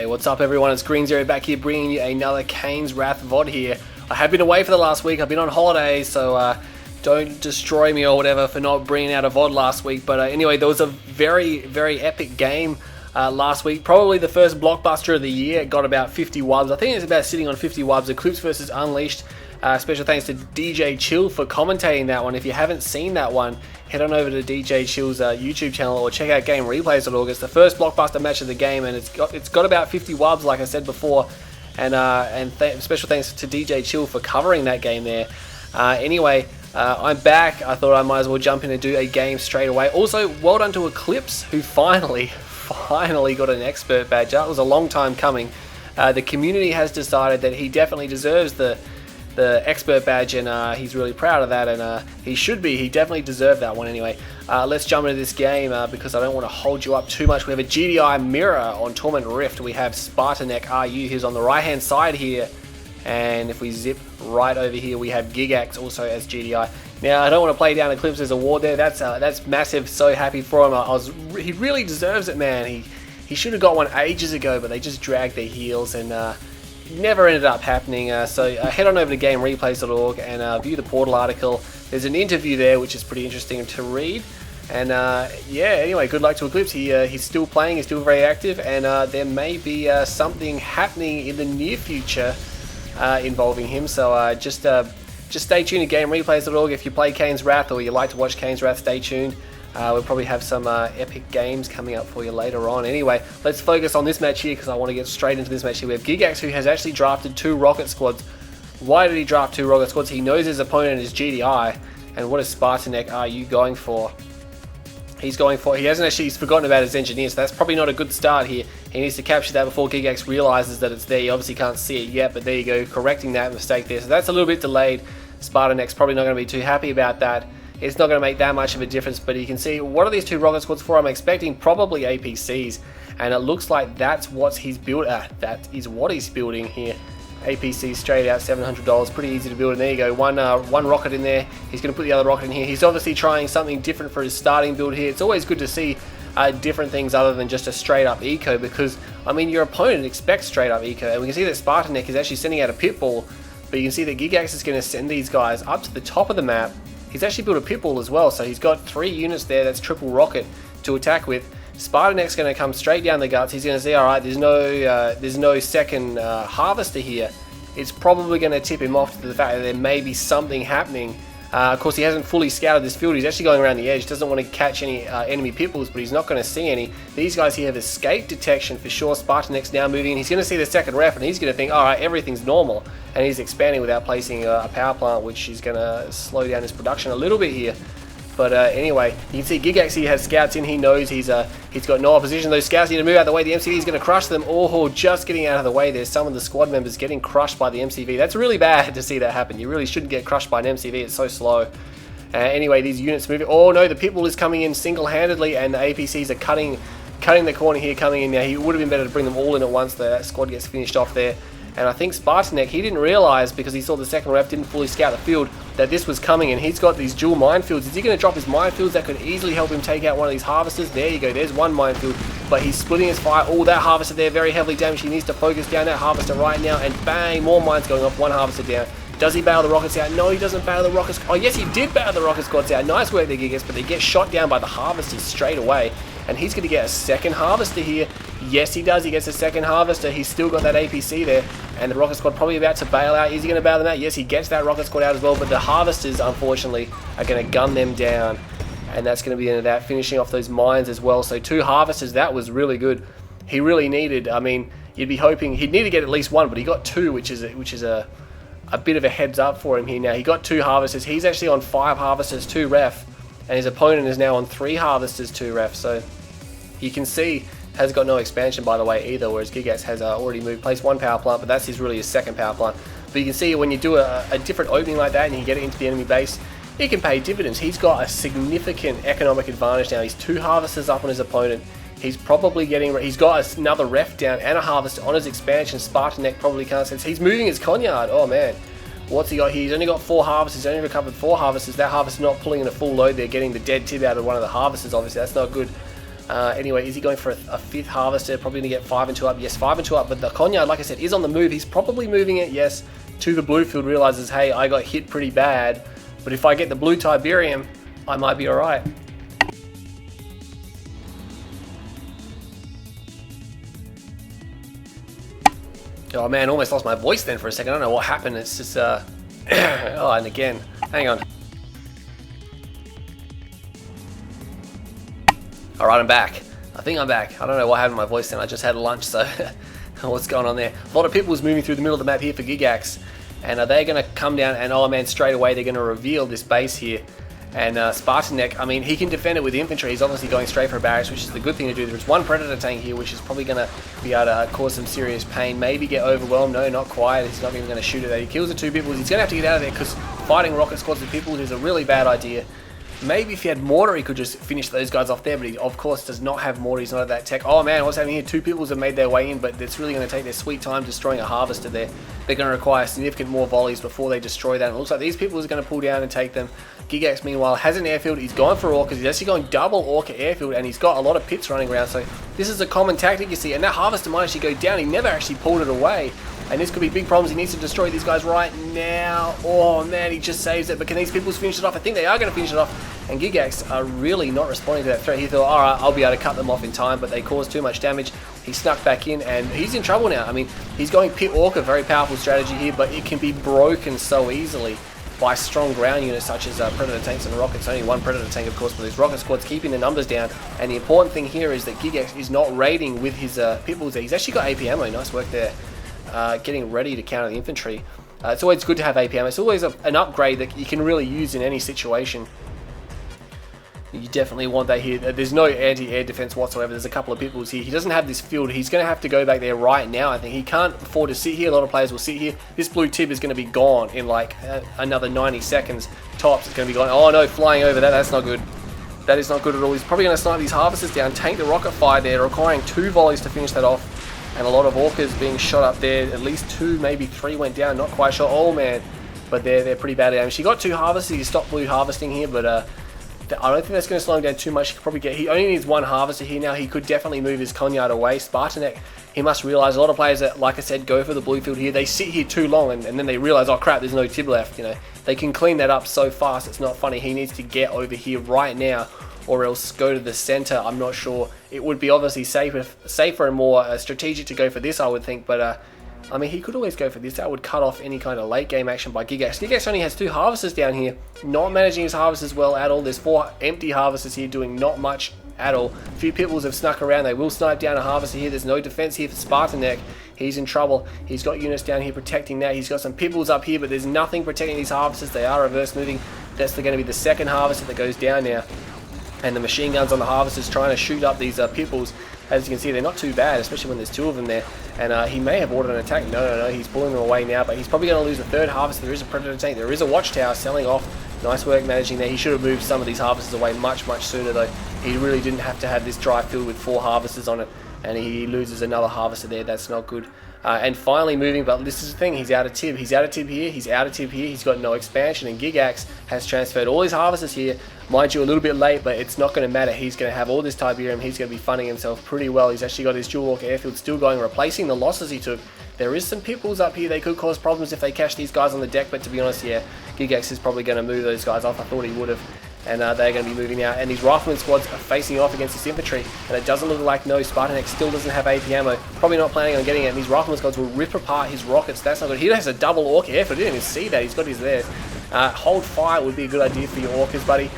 Hey, what's up everyone, it's Green Zero back here bringing you another Kane's Wrath VOD here. I have been away for the last week, I've been on holiday, so don't destroy me or whatever for not bringing out a VOD last week. But anyway, there was a very, very epic game last week. Probably the first blockbuster of the year. It got about 50 wubs. I think it's about sitting on 50 wubs. Eclipse versus Unleashed. Special thanks to DJ Chill for commentating that one. If you haven't seen that one, head on over to DJ Chill's YouTube channel or check out GameReplays.org. It's the first blockbuster match of the game, and it's got about 50 wubs, like I said before. And special thanks to DJ Chill for covering that game there. Anyway, I'm back. I thought I might as well jump in and do a game straight away. Also, well done to Eclipse, who finally got an expert badge. That was a long time coming. The community has decided that he definitely deserves the expert badge, and he's really proud of that, and he should be. He definitely deserved that one anyway. Let's jump into this game because I don't want to hold you up too much. We have a GDI mirror on Torment Rift. We have Spartanec RU, who's on the right hand side here, and if we zip right over here we have Gigax also as GDI. Now I don't want to play down Eclipse as a ward there. That's massive. So happy for him. He really deserves it, man. He should have got one ages ago, but they just dragged their heels and never ended up happening. So head on over to GameReplays.org and view the portal article. There's an interview there which is pretty interesting to read. And yeah, anyway, good luck to Eclipse. He's still playing, he's still very active, and there may be something happening in the near future involving him. So just stay tuned to GameReplays.org. If you play Kane's Wrath or you like to watch Kane's Wrath, stay tuned. We'll probably have some epic games coming up for you later on. Anyway, let's focus on this match here because I want to get straight into this match here. We have Gigax, who has actually drafted 2 rocket squads. Why did he draft 2 rocket squads? He knows his opponent is GDI. And what is Spartanec RU going for? He hasn't actually forgotten about his engineer, so that's probably not a good start here. He needs to capture that before Gigax realizes that it's there. You obviously can't see it yet, but there you go, correcting that mistake there. So that's a little bit delayed. Spartanec's probably not going to be too happy about that. It's not going to make that much of a difference, but you can see, what are these 2 rocket squads for? I'm expecting probably APCs, and it looks like that's what he's built at. That is what he's building here. APC straight out, $700, pretty easy to build, and there you go, one rocket in there. He's going to put the other rocket in here. He's obviously trying something different for his starting build here. It's always good to see different things other than just a straight up eco, because I mean your opponent expects straight up eco, and we can see that Spartanec is actually sending out a pitbull, but you can see that Gigax is going to send these guys up to the top of the map. He's actually built a pitbull as well, so he's got 3 units there. That's triple rocket to attack with. Spartanec's going to come straight down the guts. He's going to say, alright, there's no second harvester here. It's probably going to tip him off to the fact that there may be something happening. Of course, he hasn't fully scouted this field. He's actually going around the edge. Doesn't want to catch any enemy pitbulls, but he's not going to see any. These guys here have escape detection for sure. Spartanec's now moving in. He's going to see the second ref, and he's going to think, alright, everything's normal. And he's expanding without placing a power plant, which is going to slow down his production a little bit here. But anyway, you can see Gigax here has scouts in. He knows he's got no opposition. Those scouts need to move out of the way. The MCV is going to crush them. Oh, just getting out of the way. There's some of the squad members getting crushed by the MCV. That's really bad to see that happen. You really shouldn't get crushed by an MCV. It's so slow. Anyway, these units moving. Oh no, the pitbull is coming in single-handedly, and the APCs are cutting the corner here, coming in now. He would have been better to bring them all in at once. That squad gets finished off there. And I think Spartanec, he didn't realize, because he saw the second ref didn't fully scout the field, that this was coming, and he's got these dual minefields. Is he going to drop his minefields? That could easily help him take out one of these harvesters. There you go, there's one minefield, but he's splitting his fire. Oh, that harvester there, very heavily damaged. He needs to focus down that harvester right now, and bang, more mines going off, one harvester down. Does he bail the rockets out? No, he doesn't bail the rockets. Oh, yes, he did bail the rocket squads out. Nice work there, Gigax, but they get shot down by the harvesters straight away. And he's going to get a second harvester here. Yes, he does. He gets a second harvester. He's still got that APC there. And the rocket squad probably about to bail out. Is he going to bail them out? Yes, he gets that rocket squad out as well. But the harvesters, unfortunately, are going to gun them down. And that's going to be into that, finishing off those mines as well. So 2 harvesters, that was really good. He really needed, I mean, you'd be hoping, he'd need to get at least 1, but he got 2, which is a bit of a heads up for him here now. He got 2 harvesters. He's actually on 5 harvesters, 2 ref. And his opponent is now on 3 harvesters, 2 ref. So you can see, has got no expansion by the way either, whereas Gigax has already moved, placed 1 power plant, but that's really his second power plant. But you can see when you do a different opening like that and you get it into the enemy base, it can pay dividends. He's got a significant economic advantage now. He's 2 harvesters up on his opponent. He's probably getting, he's got another ref down and a harvester on his expansion. Spartanec probably can't sense. He's moving his Conyard. Oh man. What's he got here? He's only got 4 harvesters. He's only recovered 4 harvesters. That harvester's not pulling in a full load. They're getting the dead tip out of one of the harvesters, obviously. That's not good. Anyway, is he going for a fifth harvester? Probably going to get 5 and 2 up. Yes, 5 and 2 up, but the Conyard, like I said, is on the move. He's probably moving it, yes, to the blue field, realizes, hey, I got hit pretty bad, but if I get the blue Tiberium, I might be alright. Oh man, almost lost my voice then for a second. I don't know what happened. It's just, oh, and again, hang on. Alright, I'm back. I think I'm back. I don't know what happened to my voice then. I just had lunch, so what's going on there? A lot of people is moving through the middle of the map here for Gigax, and they're going to come down, and oh man, straight away they're going to reveal this base here. And Spartanec, I mean, he can defend it with infantry. He's obviously going straight for a barracks, which is the good thing to do. There's one Predator tank here, which is probably going to be able to cause some serious pain. Maybe get overwhelmed. No, not quite. He's not even going to shoot at that. He kills the 2 people. He's going to have to get out of there because fighting rocket squads with people is a really bad idea. Maybe if he had mortar, he could just finish those guys off there, but he, of course, does not have mortar. He's not at that tech. Oh man, what's happening here? 2 people have made their way in, but it's really going to take their sweet time destroying a harvester there. They're going to require significant more volleys before they destroy that. And it looks like these people are going to pull down and take them. Gigax, meanwhile, has an airfield. He's gone for Orcas. He's actually going double Orca airfield, and he's got a lot of pits running around. So this is a common tactic, you see. And that harvester might actually go down. He never actually pulled it away. And this could be big problems. He needs to destroy these guys right now. Oh man, he just saves it. But can these people finish it off? I think they are going to finish it off. And Gigax are really not responding to that threat. He thought, alright, I'll be able to cut them off in time, but they caused too much damage. He snuck back in, and he's in trouble now. I mean, he's going pit Orca, very powerful strategy here, but it can be broken so easily by strong ground units such as Predator tanks and rockets. Only one Predator tank, of course, but these rocket squads keeping the numbers down. And the important thing here is that Gigax is not raiding with his pit bulls there. He's actually got AP ammo. Nice work there. Getting ready to counter the infantry. It's always good to have AP ammo. It's always an upgrade that you can really use in any situation. You definitely want that here. There's no anti-air defense whatsoever. There's a couple of people here. He doesn't have this field. He's going to have to go back there right now. I think he can't afford to sit here. A lot of players will sit here. This blue tib is going to be gone in like another 90 seconds tops. It's going to be gone. Oh no, flying over that. That's not good. That is not good at all. He's probably going to snipe these harvesters down, tank the rocket fire there, requiring 2 volleys to finish that off. And a lot of Orcas being shot up there. At least 2, maybe 3 went down. Not quite sure. Oh man, but they're pretty bad damage. He got 2 harvesters. He stopped blue harvesting here, but I don't think that's going to slow him down too much. He could probably get. He only needs 1 harvester here now. He could definitely move his Conyard away. Spartanec, he must realize a lot of players that, like I said, go for the blue field here. They sit here too long, and then they realize, oh crap, there's no tib left. You know, they can clean that up so fast. It's not funny. He needs to get over here right now, or else go to the center. I'm not sure. It would be obviously safer and more strategic to go for this, I would think. But I mean, he could always go for this. That would cut off any kind of late game action by Gigax. Gigax only has 2 harvesters down here, not managing his harvesters well at all. There's 4 empty harvesters here doing not much at all. A few pitbulls have snuck around. They will snipe down a harvester here. There's no defense here for Spartanec. He's in trouble. He's got units down here protecting that. He's got some pitbulls up here, but there's nothing protecting these harvesters. They are reverse moving. That's going to be the 2nd harvester that goes down now. And the machine guns on the harvesters trying to shoot up these pitbulls. As you can see, they're not too bad, especially when there's 2 of them there. And he may have ordered an attack. No, he's pulling them away now, but he's probably going to lose the 3rd harvester. There is a Predator tank. There is a watchtower selling off. Nice work managing there. He should have moved some of these harvesters away much sooner, though. He really didn't have to have this dry field with 4 harvesters on it. And he loses another harvester there. That's not good. And finally moving, but this is the thing, he's out of tib. He's out of tib here, he's out of tib here, he's got no expansion, and Gigax has transferred all his harvesters here. Mind you, a little bit late, but it's not going to matter. He's going to have all this Tiberium, he's going to be funding himself pretty well. He's actually got his dual Orca airfield still going, replacing the losses he took. There is some pitbulls up here, they could cause problems if they catch these guys on the deck, but to be honest, yeah, Gigax is probably going to move those guys off. I thought he would have. And they're going to be moving out, and these rifleman squads are facing off against this infantry, and it doesn't look like no, Spartanec still doesn't have AP ammo, probably not planning on getting it, and these rifleman squads will rip apart his rockets. That's not good. He has a double Orca airfield. I didn't even see that. He's got his there. Hold fire would be a good idea for your Orcas, buddy,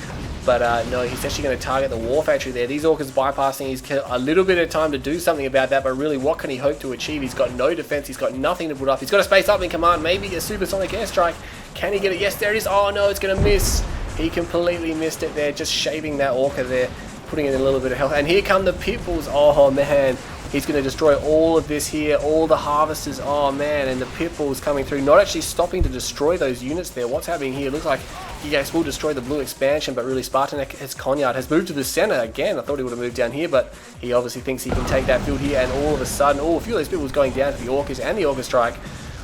but no, he's actually going to target the war factory there. These Orcas bypassing, he's got a little bit of time to do something about that, but really, what can he hope to achieve? He's got no defense, he's got nothing to put up. He's got a space up in command, maybe a supersonic airstrike. Can he get it? Yes, there it is. Oh no, it's going to miss. He completely missed it there, just shaving that Orca there, putting in a little bit of health. And here come the pitbulls. Oh man, he's going to destroy all of this here, all the harvesters. Oh man, and the pitbulls coming through, not actually stopping to destroy those units there. What's happening here? Looks like Gigax will destroy the blue expansion, but really Spartanec, his Conyard, has moved to the center again. I thought he would have moved down here, but he obviously thinks he can take that field here, and all of a sudden, a few of those pitbulls going down to the Orcas and the Orca strike.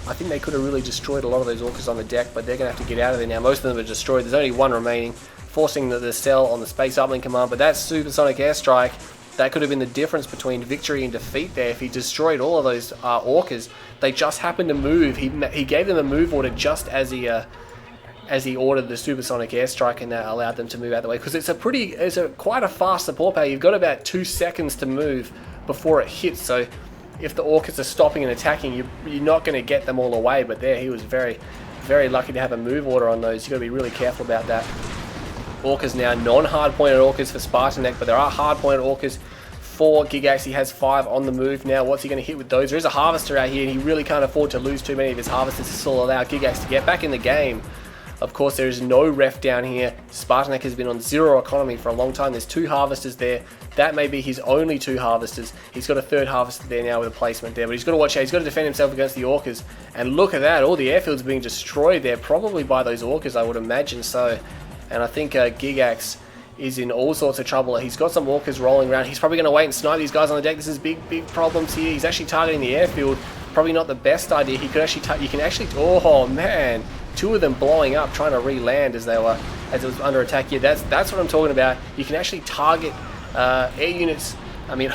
I think they could have really destroyed a lot of those Orcas on the deck, but they're going to have to get out of there now. Most of them are destroyed. There's only 1 remaining, forcing the cell on the space uplink command, but that supersonic airstrike That could have been the difference between victory and defeat there if he destroyed all of those orcas. They just happened to move. He gave them a move order just as he ordered the supersonic airstrike, and that allowed them to move out the way, because it's quite a fast support power. You've got about 2 seconds to move before it hits, so if the orcas are stopping and attacking, you're not going to get them all away. But there, he was very, very lucky to have a move order on those. You've got to be really careful about that. Orcas now, non-hard pointed orcas for spartanec, but there are hard pointed orcas for Gigax. He has 5 on the move now. What's he going to hit with those? There is a harvester out here, and he really can't afford to lose too many of his harvesters to still allow Gigax to get back in the game. Of course, there is no ref down here. Spartanec has been on 0 economy for a long time. There's 2 harvesters there. That may be his only 2 harvesters. He's got a 3rd harvester there now with a placement there, but he's got to watch out. He's got to defend himself against the orcas. And look at that, all the airfields being destroyed there, probably by those orcas, I would imagine so. And I think Gigax is in all sorts of trouble. He's got some orcas rolling around. He's probably going to wait and snipe these guys on the deck. This is big problems here. He's actually targeting the airfield. Probably not the best idea. He could actually, oh man, 2 of them blowing up, trying to re-land as it was under attack here. That's what I'm talking about. You can actually target air units. I mean,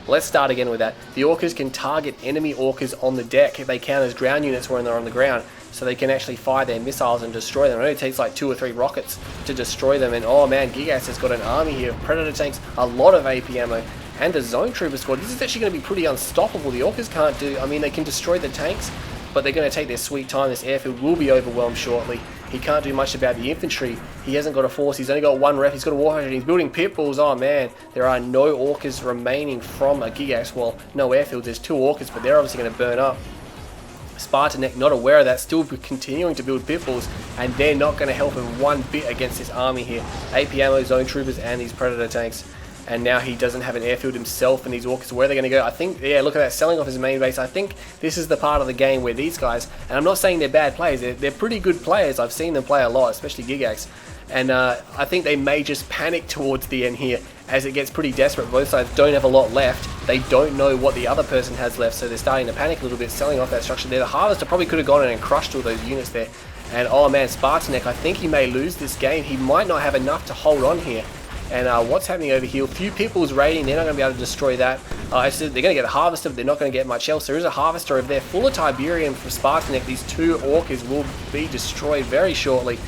let's start again with that. The orcas can target enemy orcas on the deck. They count as ground units when they're on the ground, so they can actually fire their missiles and destroy them. It only takes like 2 or 3 rockets to destroy them. And oh man, Gigax has got an army here of predator tanks, a lot of AP ammo, and a zone trooper squad. This is actually going to be pretty unstoppable. The orcas can't do, I mean, they can destroy the tanks, but they're going to take their sweet time. This airfield will be overwhelmed shortly. He can't do much about the infantry. He hasn't got a force. He's only got 1 ref. He's got a warfighter. He's building pit bulls. Oh man, there are no orcas remaining from a Gigax. Well, no airfields. There's 2 orcas, but they're obviously going to burn up. Spartanec, not aware of that, still continuing to build pit bulls, and they're not going to help him one bit against this army here. AP ammo, zone troopers, and these predator tanks. And now he doesn't have an airfield himself, and these orcas, where are they going to go? I think, yeah, look at that, selling off his main base. I think this is the part of the game where these guys, and I'm not saying they're bad players, they're pretty good players. I've seen them play a lot, especially Gigax. And I think they may just panic towards the end here as it gets pretty desperate. Both sides don't have a lot left. They don't know what the other person has left, so they're starting to panic a little bit, selling off that structure there. The harvester probably could have gone in and crushed all those units there. And oh man, Spartanec, I think he may lose this game. He might not have enough to hold on here. And what's happening over here? A few people's raiding. They're not going to be able to destroy that. I said they're going to get a harvester, but they're not going to get much else. There is a harvester over there full of Tiberium from Spartanec. These 2 orcas will be destroyed very shortly.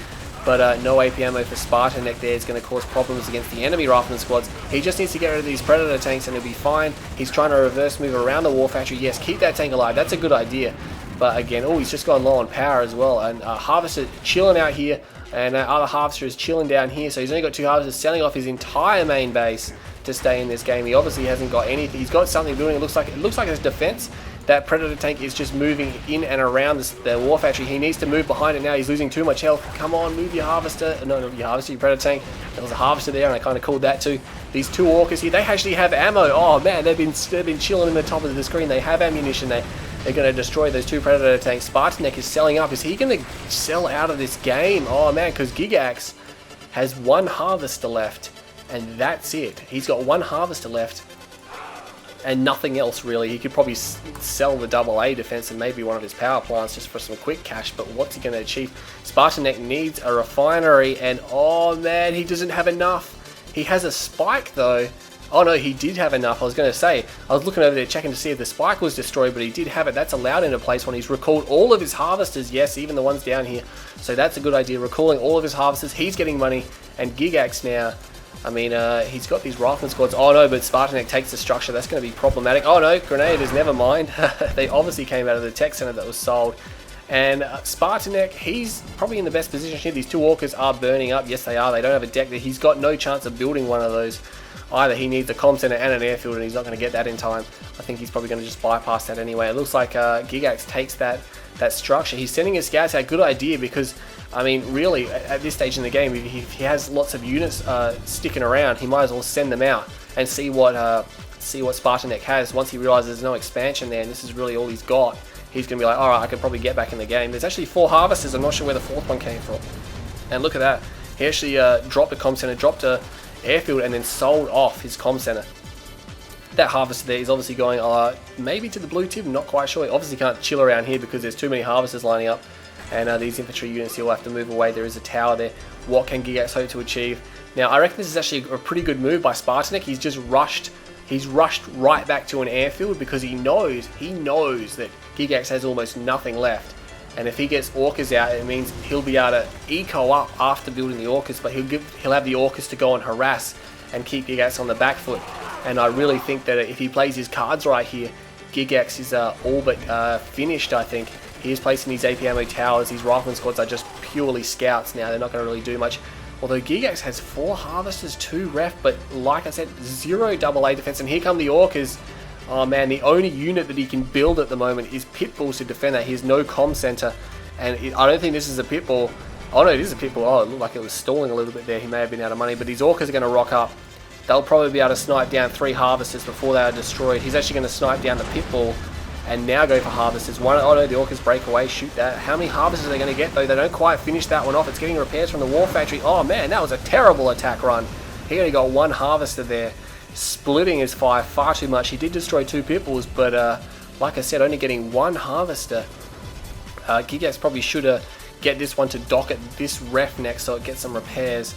But no AP ammo for Spartanec there is going to cause problems against the enemy rifleman squads. He just needs to get rid of these predator tanks and he'll be fine. He's trying to reverse move around the war factory. Yes, keep that tank alive. That's a good idea. But again, oh, he's just gone low on power as well. And harvester chilling out here. And other harvester is chilling down here, so he's only got 2 harvesters, selling off his entire main base to stay in this game. He obviously hasn't got anything. He's got something building. It looks like his defense. That predator tank is just moving in and around the war factory. He needs to move behind it now. He's losing too much health. Come on, move your harvester. No, not your harvester, your predator tank. There was a harvester there, and I kind of called that too. These 2 orcas here, they actually have ammo. Oh man, they've been chilling in the top of the screen. They have ammunition. They're going to destroy those 2 predator tanks. Spartanec is selling up. Is he going to sell out of this game? Oh man, because Gigax has 1 harvester left, and that's it. He's got 1 harvester left and nothing else really. He could probably sell the AA defense and maybe one of his power plants just for some quick cash, but what's he going to achieve? Spartanec needs a refinery, and oh man, he doesn't have enough. He has a spike though. Oh no, he did have enough. I was going to say, I was looking over there checking to see if the spike was destroyed, but he did have it. That's allowed into place when he's recalled all of his harvesters. Yes, even the ones down here. So that's a good idea, recalling all of his harvesters. He's getting money, and Gigax now, I mean, he's got these rifleman squads. Oh no, but Spartanec takes the structure. That's going to be problematic. Oh no, grenaders, never mind. They obviously came out of the tech center that was sold. And Spartanec, he's probably in the best position here. These 2 orcas are burning up. Yes, they are. They don't have a deck there. He's got no chance of building one of those. Either he needs a comm center and an airfield, and he's not going to get that in time. I think he's probably going to just bypass that anyway. It looks like Gigax takes that structure. He's sending his scouts out. Good idea, because I mean, really, at this stage in the game, if he has lots of units sticking around, he might as well send them out and see what Spartanec has. Once he realizes there's no expansion there, and this is really all he's got, he's going to be like, all right, I can probably get back in the game. There's actually 4 harvesters. I'm not sure where the 4th one came from. And look at that. He actually dropped a comm center, dropped a airfield, and then sold off his comm center. That harvester there is obviously going maybe to the blue tip, I'm not quite sure. He obviously can't chill around here because there's too many harvesters lining up, and these infantry units, he'll have to move away. There is a tower there. What can Gigax hope to achieve? Now, I reckon this is actually a pretty good move by Spartanec. He's just rushed He's rushed right back to an airfield because he knows that Gigax has almost nothing left. And if he gets Orcas out, it means he'll be able to eco up after building the Orcas, but he'll have the Orcas to go and harass and keep Gigax on the back foot. And I really think that if he plays his cards right here, Gigax is all but finished, I think. He is placing these AP ammo towers. These rifleman squads are just purely scouts now. They're not going to really do much. Although Gigax has 4 harvesters, 2 ref, but like I said, 0 AA defense. And here come the Orcas. Oh man, the only unit that he can build at the moment is Pitbulls to defend that. He has no comm center. And I don't think this is a Pitbull. Oh no, it is a Pitbull. Oh, it looked like it was stalling a little bit there. He may have been out of money. But these Orcas are going to rock up. They'll probably be able to snipe down 3 harvesters before they are destroyed. He's actually going to snipe down the Pitbull and now go for harvesters. Oh no, the Orcas break away, shoot that. How many harvesters are they going to get though? They don't quite finish that one off. It's getting repairs from the War Factory. Oh man, that was a terrible attack run. He only got 1 harvester there, splitting his fire far too much. He did destroy 2 Pitbulls, but like I said, only getting 1 harvester. Gigax probably should get this one to dock at this ref next so it gets some repairs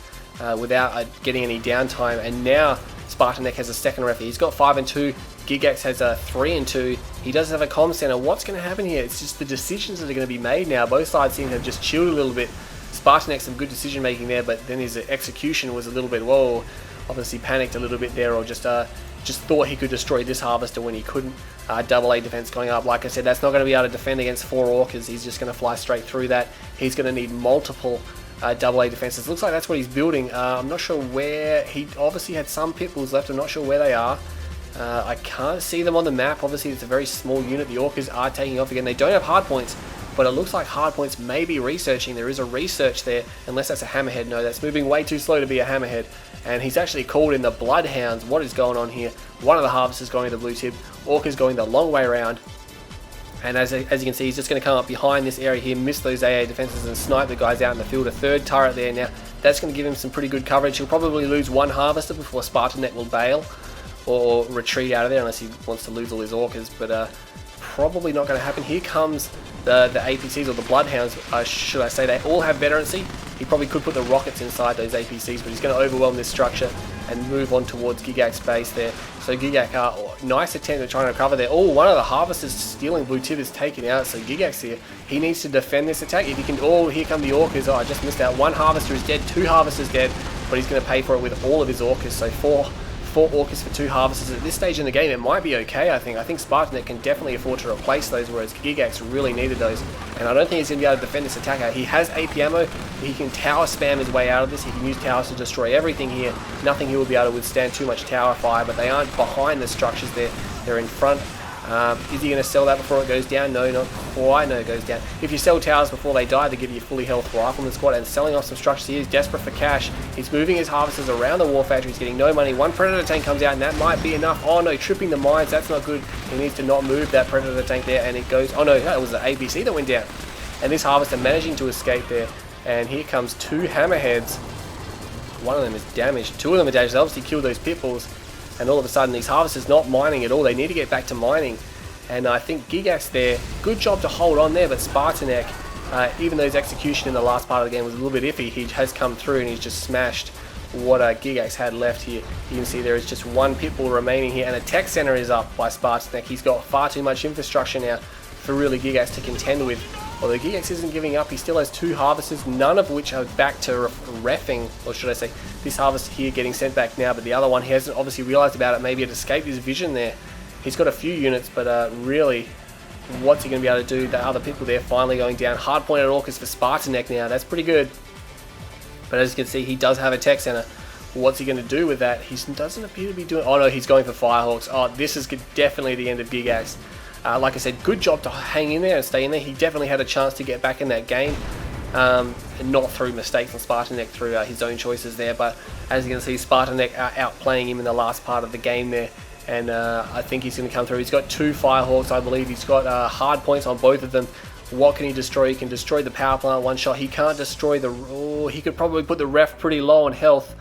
without getting any downtime. And now spartanec has a second ref. He's got 5 and 2. Gigax has a 3 and 2. He does have a comm center. What's going to happen here? It's just the decisions that are going to be made now. Both sides seem to have just chilled a little bit. spartanec some good decision making there, but then his execution was a little bit, whoa, obviously panicked a little bit there, or just thought he could destroy this harvester when he couldn't. Double A defense going up. Like I said, that's not going to be able to defend against 4 orcas. He's just going to fly straight through that. He's going to need multiple double A defenses. Looks like that's what he's building. I'm not sure where. He obviously had some pitbulls left. I'm not sure where they are. I can't see them on the map. Obviously, it's a very small unit. The orcas are taking off again. They don't have hard points, but it looks like hard points may be researching. There is a research there, unless that's a hammerhead. No, that's moving way too slow to be a hammerhead. And he's actually called in the bloodhounds. What is going on here? One of the harvesters going to the blue tip. Orca's going the long way around. And as you can see, he's just going to come up behind this area here, miss those AA defenses and snipe the guys out in the field. A third turret there now. That's going to give him some pretty good coverage. He'll probably lose 1 harvester before spartanec will bail or retreat out of there, unless he wants to lose all his orcas. But probably not going to happen. Here comes the APCs, or the bloodhounds, should I say. They all have veterancy. He probably could put the rockets inside those APCs, but he's going to overwhelm this structure and move on towards Gigax base there. So Gigax, nice attempt at trying to recover there. Oh, one of the harvesters stealing blue tip is taken out. So Gigax here, he needs to defend this attack. If he can, oh, here come the orcas. Oh, I just missed out. 1 harvester is dead, 2 harvesters dead, but he's going to pay for it with all of his orcas. So 4 orcas for 2 harvesters. At this stage in the game, it might be okay, I think. I think spartanec can definitely afford to replace those, whereas Gigax really needed those. And I don't think he's going to be able to defend this attack out. He has AP ammo. He can tower spam his way out of this. He can use towers to destroy everything here. Nothing he will be able to withstand too much tower fire, but they aren't behind the structures there. They're in front. Is he going to sell that before it goes down? No, not quite. No, it goes down. If you sell towers before they die, they give you a fully health rifleman squad, and selling off some structures. He is desperate for cash. He's moving his harvesters around the war factory. He's getting no money. 1 predator tank comes out, and that might be enough. Oh no, tripping the mines. That's not good. He needs to not move that predator tank there, and it goes. Oh no, that was the APC that went down. And this harvester managing to escape there. And here comes 2 hammerheads. One of them is damaged. 2 of them are damaged. They obviously killed those pitbulls. And all of a sudden, these harvesters not mining at all. They need to get back to mining. And I think Gigax there, good job to hold on there, but spartanec, even though his execution in the last part of the game was a little bit iffy, he has come through and he's just smashed what Gigax had left here. You can see there is just 1 pitbull remaining here, and a tech center is up by spartanec. He's got far too much infrastructure now for really Gigax to contend with. Although Gigax isn't giving up, he still has 2 harvesters, none of which are back to reffing, or should I say, this harvester here getting sent back now, but the other one, he hasn't obviously realized about it. Maybe it escaped his vision there. He's got a few units, but really, what's he going to be able to do? The other people there finally going down. Hard pointed orcas for spartanec now. That's pretty good. But as you can see, he does have a tech center. What's he going to do with that? He doesn't appear to be doing... Oh no, he's going for firehawks. Oh, this is definitely the end of Gigax. Like I said, good job to hang in there and stay in there. He definitely had a chance to get back in that game. And not through mistakes on spartanec, through his own choices there. But as you can see, spartanec are outplaying him in the last part of the game there. And I think he's going to come through. He's got 2 firehawks, I believe. He's got hard points on both of them. What can he destroy? He can destroy the power plant one shot. He can't destroy the... Oh, he could probably put the ref pretty low on health,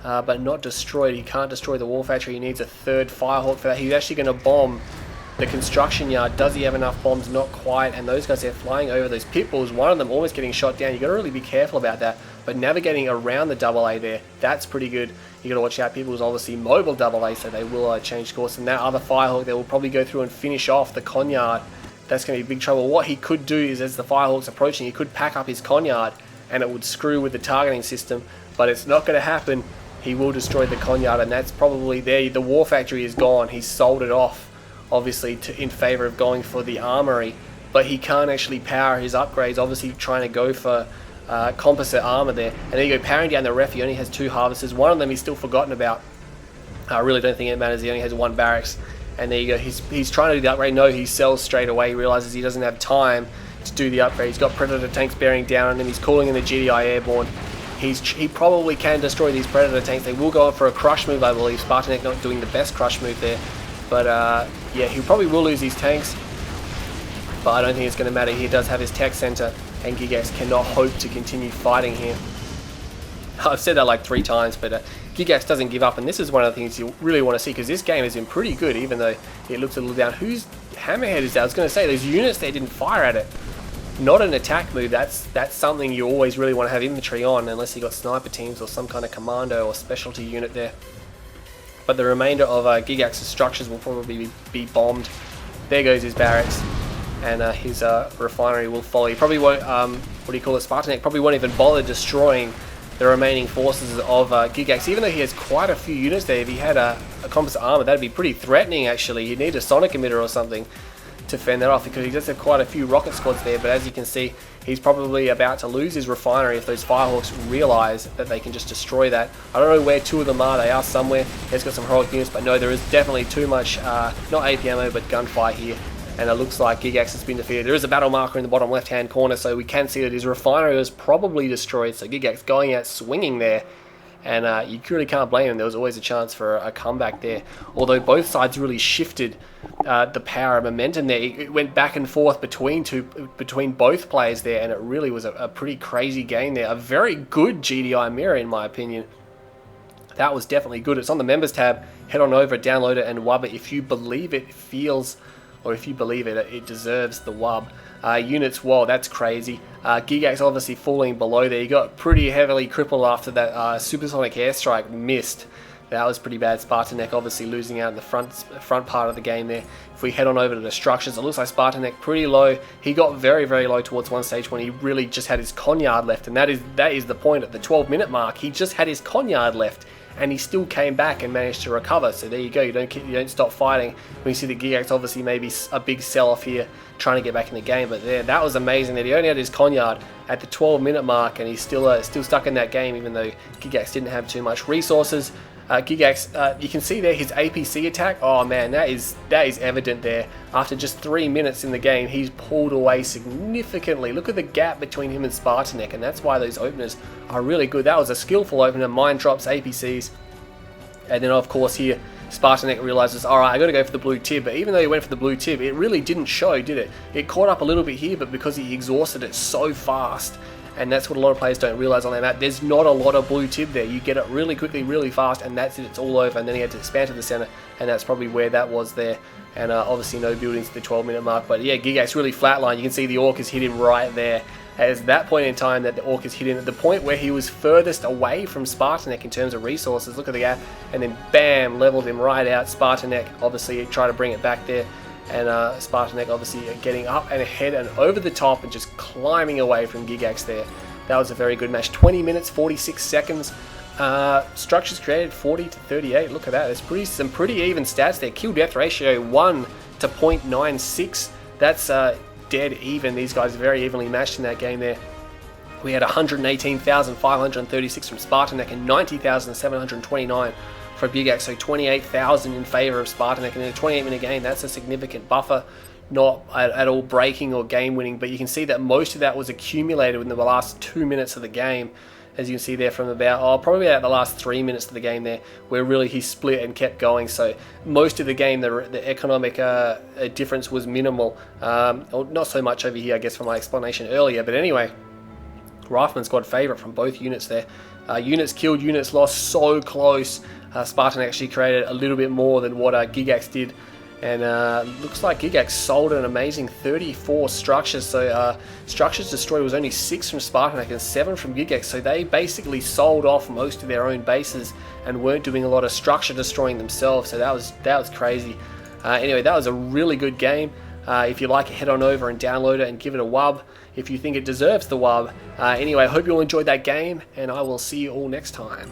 but not destroy it. He can't destroy the war factory. He needs a 3rd firehawk for that. He's actually going to bomb the construction yard. Does he have enough bombs? Not quite. And those guys are flying over those pitbulls. One of them almost getting shot down. You've got to really be careful about that. But navigating around the AA there, that's pretty good. You got to watch out. People's obviously mobile double A, so they will change course. And that other Firehawk, they will probably go through and finish off the Conyard. That's going to be big trouble. What he could do is, as the Firehawk's approaching, he could pack up his Conyard, and it would screw with the targeting system. But it's not going to happen. He will destroy the Conyard, and that's probably there. The War Factory is gone. He's sold it off, obviously, in favor of going for the Armory. But he can't actually power his upgrades. Obviously, trying to go for composite armor there. And there you go, powering down the ref. He only has 2 harvesters. One of them he's still forgotten about. I really don't think it matters. He only has 1 barracks. And there you go. He's trying to do the upgrade. No, he sells straight away. He realizes he doesn't have time to do the upgrade. He's got Predator tanks bearing down on him. He's calling in the GDI airborne. He probably can destroy these Predator tanks. They will go up for a crush move, I believe. Spartanec not doing the best crush move there. But yeah, he probably will lose these tanks. But I don't think it's going to matter. He does have his tech center, and Gigax cannot hope to continue fighting here. I've said that like 3 times, but Gigax doesn't give up, and this is one of the things you really want to see, because this game has been pretty good, even though it looks a little down. Whose Hammerhead is that? I was going to say, those units there didn't fire at it. Not an attack move. That's something you always really want to have infantry on, unless you got sniper teams or some kind of commando or specialty unit there. But the remainder of Gigax's structures will probably be bombed. There goes his barracks, and his refinery will follow. He probably won't, Spartanec probably won't even bother destroying the remaining forces of Gigax, even though he has quite a few units there. If he had a composite armor, that'd be pretty threatening, actually. He'd need a sonic emitter or something to fend that off, because he does have quite a few rocket squads there. But as you can see, he's probably about to lose his refinery if those Firehawks realize that they can just destroy that. I don't know where 2 of them are. They are somewhere. He's got some heroic units, but no, there is definitely too much, not AP ammo, but gunfire here. And it looks like Gigax has been defeated. There is a battle marker in the bottom left-hand corner, so we can see that his refinery was probably destroyed. So Gigax going out swinging there, and you really can't blame him. There was always a chance for a comeback there. Although both sides really shifted the power and momentum there. It went back and forth between both players there, and it really was a pretty crazy game there. A very good GDI mirror, in my opinion. That was definitely good. It's on the members tab. Head on over, download it, and wub it. If you believe it feels, or if you believe it, it deserves the wub. Units, whoa, that's crazy. Gigax obviously falling below there. He got pretty heavily crippled after that supersonic airstrike missed. That was pretty bad. Spartanec obviously losing out in the front part of the game there. If we head on over to the structures, it looks like Spartanec pretty low. He got very, very low towards one stage when he really just had his Conyard left, and that is the point at the 12-minute mark. He just had his Conyard left, and he still came back and managed to recover. So there you go. You don't stop fighting. We see the Gigax obviously maybe a big sell-off here, trying to get back in the game. But there, that was amazing that he only had his Conyard at the 12-minute mark, and he's still stuck in that game, even though Gigax didn't have too much resources. Gigax, you can see there his APC attack. Oh man, that is evident there. After just 3 minutes in the game, he's pulled away significantly. Look at the gap between him and Spartanec, and that's why those openers are really good. That was a skillful opener. Mine drops, APCs, and then of course here Spartanec realizes, alright, I gotta go for the blue tib. But even though he went for the blue tib, it really didn't show, did it? It caught up a little bit here, but because he exhausted it so fast, and that's what a lot of players don't realize on their map, there's not a lot of blue tib there. You get it really quickly, really fast, and that's it, it's all over. And then he had to expand to the center, and that's probably where that was there. And obviously no buildings at the 12-minute mark. But yeah, Gigax really flatlined. You can see the Orc has hit him right there. As that point in time that the Orc has hit him, at the point where he was furthest away from Spartanec in terms of resources. Look at the gap, and then bam, leveled him right out. Spartanec obviously tried to bring it back there. And Spartanec obviously getting up and ahead and over the top and just climbing away from Gigax there. That was a very good match. 20 minutes, 46 seconds. Structures created 40 to 38. Look at that. There's some pretty even stats there. Kill death ratio 1 to 0.96. That's dead even. These guys are very evenly matched in that game there. We had 118,536 from Spartanec and 90,729 for Gigax, so 28,000 in favor of Spartanec, and in a 28-minute game, that's a significant buffer, not at all breaking or game winning, but you can see that most of that was accumulated within the last 2 minutes of the game, as you can see there from about, probably about the last 3 minutes of the game there, where really he split and kept going. So most of the game, the economic difference was minimal, not so much over here, I guess, from my explanation earlier, but anyway, Rifleman squad favorite from both units there. Units killed, units lost, so close. Spartan actually created a little bit more than what Gigax did, And looks like Gigax sold an amazing 34 structures. So structures destroyed was only 6 from spartanec and 7 from Gigax. So they basically sold off most of their own bases and weren't doing a lot of structure destroying themselves. So that was crazy. Anyway, that was a really good game. If you like it, head on over and download it and give it a wub if you think it deserves the wub. Anyway, I hope you all enjoyed that game, and I will see you all next time.